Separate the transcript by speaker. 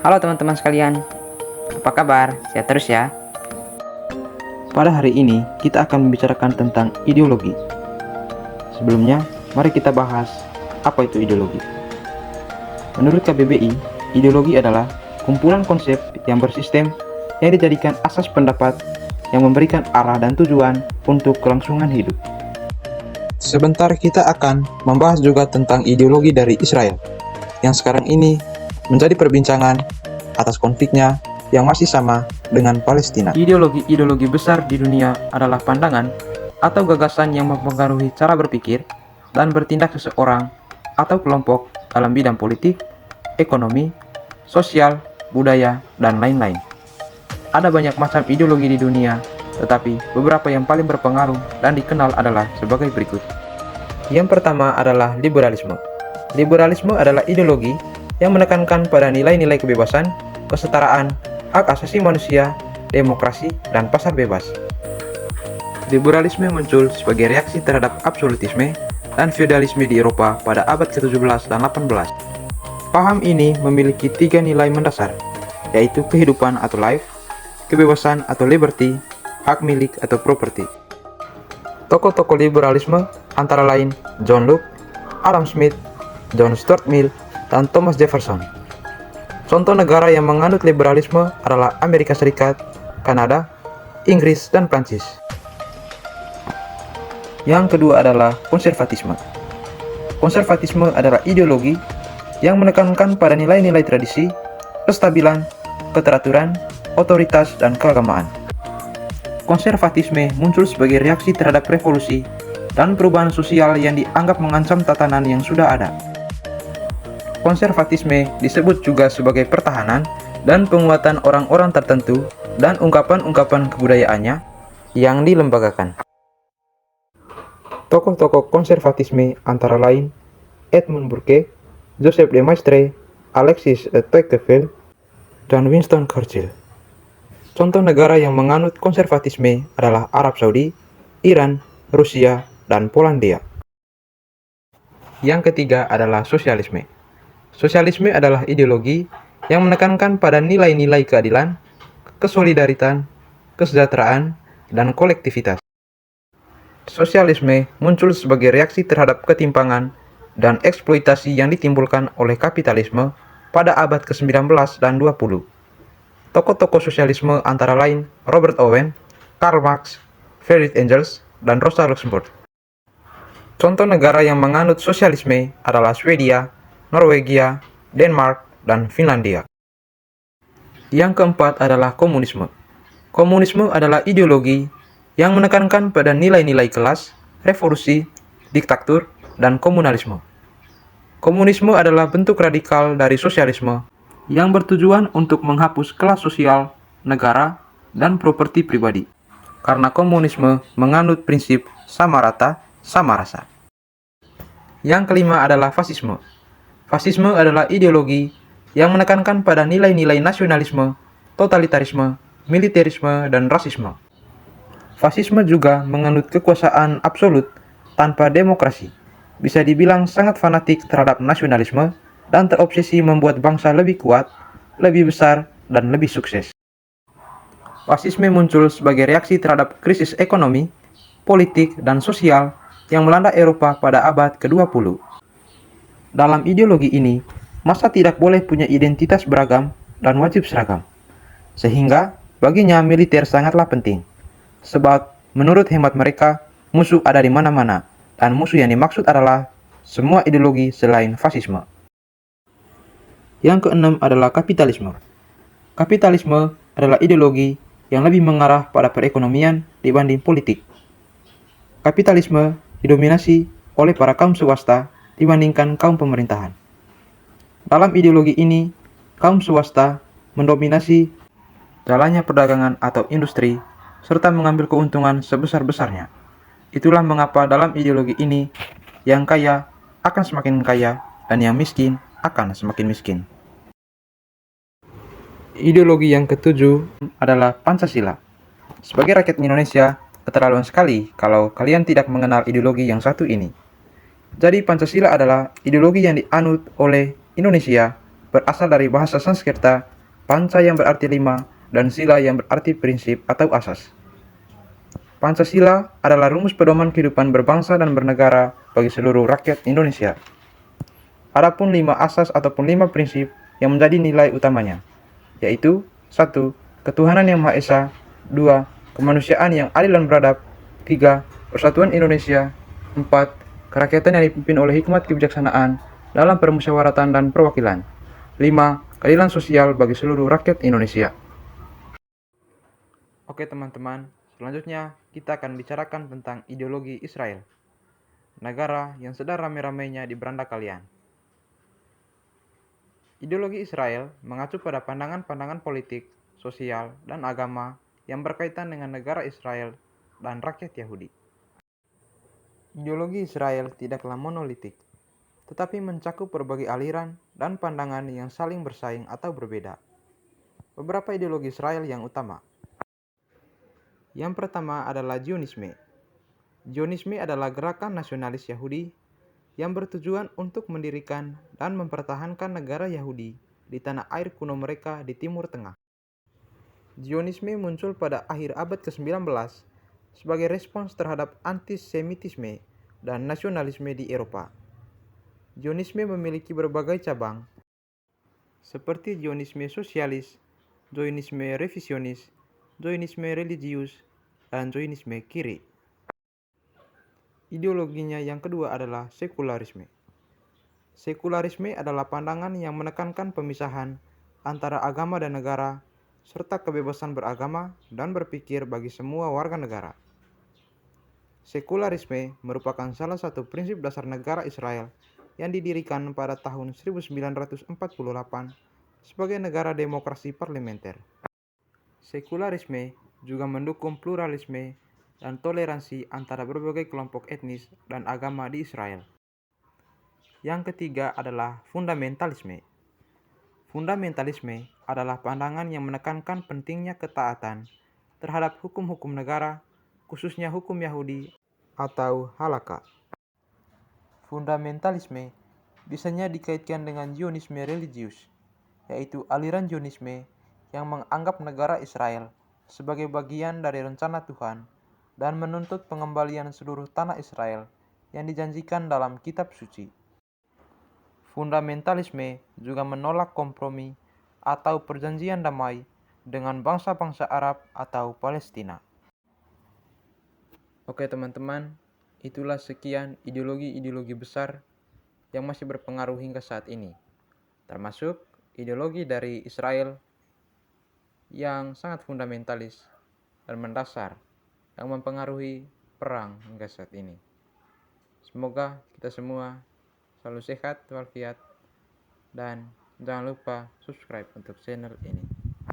Speaker 1: Halo teman-teman sekalian, apa kabar? Sehat terus ya.
Speaker 2: Pada hari ini, kita akan membicarakan tentang ideologi. Sebelumnya, mari kita bahas apa itu ideologi. Menurut KBBI, ideologi adalah kumpulan konsep yang bersistem yang dijadikan asas pendapat yang memberikan arah dan tujuan untuk kelangsungan hidup. Sebentar kita akan membahas juga tentang ideologi dari Israel, yang sekarang ini menjadi perbincangan atas konfliknya yang masih sama dengan Palestina. Ideologi-ideologi besar di dunia adalah pandangan atau gagasan yang mempengaruhi cara berpikir dan bertindak seseorang atau kelompok dalam bidang politik, ekonomi, sosial, budaya, dan lain-lain. Ada banyak macam ideologi di dunia, tetapi beberapa yang paling berpengaruh dan dikenal adalah sebagai berikut. Yang pertama adalah liberalisme. Liberalisme adalah ideologi yang menekankan pada nilai-nilai kebebasan, kesetaraan, hak asasi manusia, demokrasi, dan pasar bebas. Liberalisme muncul sebagai reaksi terhadap absolutisme dan feodalisme di Eropa pada abad ke-17 dan 18. Paham ini memiliki 3 nilai mendasar, yaitu kehidupan atau life, kebebasan atau liberty, hak milik atau property. Tokoh-tokoh liberalisme antara lain John Locke, Adam Smith, John Stuart Mill, dan Thomas Jefferson. Contoh negara yang menganut liberalisme adalah Amerika Serikat, Kanada, Inggris, dan Prancis. Yang kedua adalah konservatisme. Konservatisme adalah ideologi yang menekankan pada nilai-nilai tradisi, kestabilan, keteraturan, otoritas, dan keagamaan. Konservatisme muncul sebagai reaksi terhadap revolusi dan perubahan sosial yang dianggap mengancam tatanan yang sudah ada. Konservatisme disebut juga sebagai pertahanan dan penguatan orang-orang tertentu dan ungkapan-ungkapan kebudayaannya yang dilembagakan. Tokoh-tokoh konservatisme antara lain Edmund Burke, Joseph de Maistre, Alexis de Tocqueville, dan Winston Churchill. Contoh negara yang menganut konservatisme adalah Arab Saudi, Iran, Rusia, dan Polandia. Yang ketiga adalah sosialisme. Sosialisme adalah ideologi yang menekankan pada nilai-nilai keadilan, kesolidaritan, kesejahteraan, dan kolektivitas. Sosialisme muncul sebagai reaksi terhadap ketimpangan dan eksploitasi yang ditimbulkan oleh kapitalisme pada abad ke-19 dan 20. Tokoh-tokoh sosialisme antara lain Robert Owen, Karl Marx, Friedrich Engels, dan Rosa Luxemburg. Contoh negara yang menganut sosialisme adalah Swedia, Norwegia, Denmark, dan Finlandia. Yang keempat adalah komunisme. Komunisme adalah ideologi yang menekankan pada nilai-nilai kelas, revolusi, diktatur, dan komunalisme. Komunisme adalah bentuk radikal dari sosialisme yang bertujuan untuk menghapus kelas sosial, negara, dan properti pribadi. Karena komunisme menganut prinsip sama rata, sama rasa. Yang kelima adalah fasisme. Fasisme adalah ideologi yang menekankan pada nilai-nilai nasionalisme, totalitarisme, militerisme, dan rasisme. Fasisme juga menganut kekuasaan absolut tanpa demokrasi. Bisa dibilang sangat fanatik terhadap nasionalisme dan terobsesi membuat bangsa lebih kuat, lebih besar, dan lebih sukses. Fasisme muncul sebagai reaksi terhadap krisis ekonomi, politik, dan sosial yang melanda Eropa pada abad ke-20. Dalam ideologi ini, massa tidak boleh punya identitas beragam dan wajib seragam. Sehingga, baginya militer sangatlah penting. Sebab, menurut hemat mereka, musuh ada di mana-mana, dan musuh yang dimaksud adalah semua ideologi selain fasisme. Yang keenam adalah kapitalisme. Kapitalisme adalah ideologi yang lebih mengarah pada perekonomian dibanding politik. Kapitalisme didominasi oleh para kaum swasta dibandingkan kaum pemerintahan. Dalam ideologi ini, kaum swasta mendominasi jalannya perdagangan atau industri, serta mengambil keuntungan sebesar-besarnya. Itulah mengapa dalam ideologi ini, yang kaya akan semakin kaya dan yang miskin akan semakin miskin. Ideologi yang ketujuh adalah Pancasila. Sebagai rakyat Indonesia, keterlaluan sekali kalau kalian tidak mengenal ideologi yang satu ini. Jadi Pancasila adalah ideologi yang dianut oleh Indonesia, berasal dari bahasa Sanskerta Panca yang berarti 5, dan sila yang berarti prinsip atau asas. Pancasila adalah rumus pedoman kehidupan berbangsa dan bernegara bagi seluruh rakyat Indonesia. Adapun 5 asas ataupun 5 prinsip yang menjadi nilai utamanya, yaitu 1. Ketuhanan yang Maha Esa. 2. Kemanusiaan yang adil dan beradab. 3. Persatuan Indonesia. 4. Kerakyatan yang dipimpin oleh hikmat kebijaksanaan dalam permusyawaratan dan perwakilan. 5. Keadilan sosial bagi seluruh rakyat Indonesia. Oke teman-teman, selanjutnya kita akan bicarakan tentang ideologi Israel, negara yang sedang rame-ramenya di beranda kalian. Ideologi Israel mengacu pada pandangan-pandangan politik, sosial, dan agama yang berkaitan dengan negara Israel dan rakyat Yahudi. Ideologi Israel tidaklah monolitik, tetapi mencakup berbagai aliran dan pandangan yang saling bersaing atau berbeda. Beberapa ideologi Israel yang utama. Yang pertama adalah Zionisme. Zionisme adalah gerakan nasionalis Yahudi yang bertujuan untuk mendirikan dan mempertahankan negara Yahudi di tanah air kuno mereka di Timur Tengah. Zionisme muncul pada akhir abad ke-19 sebagai respons terhadap antisemitisme dan nasionalisme di Eropa. Zionisme memiliki berbagai cabang, seperti Zionisme sosialis, Zionisme revisionis, Zionisme religius, dan Zionisme kiri. Ideologinya yang kedua adalah sekularisme. Sekularisme adalah pandangan yang menekankan pemisahan antara agama dan negara, serta kebebasan beragama dan berpikir bagi semua warga negara. Sekularisme merupakan salah satu prinsip dasar negara Israel yang didirikan pada tahun 1948 sebagai negara demokrasi parlementer. Sekularisme juga mendukung pluralisme dan toleransi antara berbagai kelompok etnis dan agama di Israel. Yang ketiga adalah fundamentalisme. Fundamentalisme adalah pandangan yang menekankan pentingnya ketaatan terhadap hukum-hukum negara, khususnya hukum Yahudi atau halakha. Fundamentalisme biasanya dikaitkan dengan Zionisme religius, yaitu aliran Zionisme yang menganggap negara Israel sebagai bagian dari rencana Tuhan dan menuntut pengembalian seluruh tanah Israel yang dijanjikan dalam kitab suci. Fundamentalisme juga menolak kompromi atau perjanjian damai dengan bangsa-bangsa Arab atau Palestina. Oke teman-teman, itulah sekian ideologi-ideologi besar yang masih berpengaruh hingga saat ini, termasuk ideologi dari Israel yang sangat fundamentalis dan mendasar yang mempengaruhi perang hingga saat ini. Semoga kita semua selalu sehat walafiat, dan jangan lupa subscribe untuk channel ini.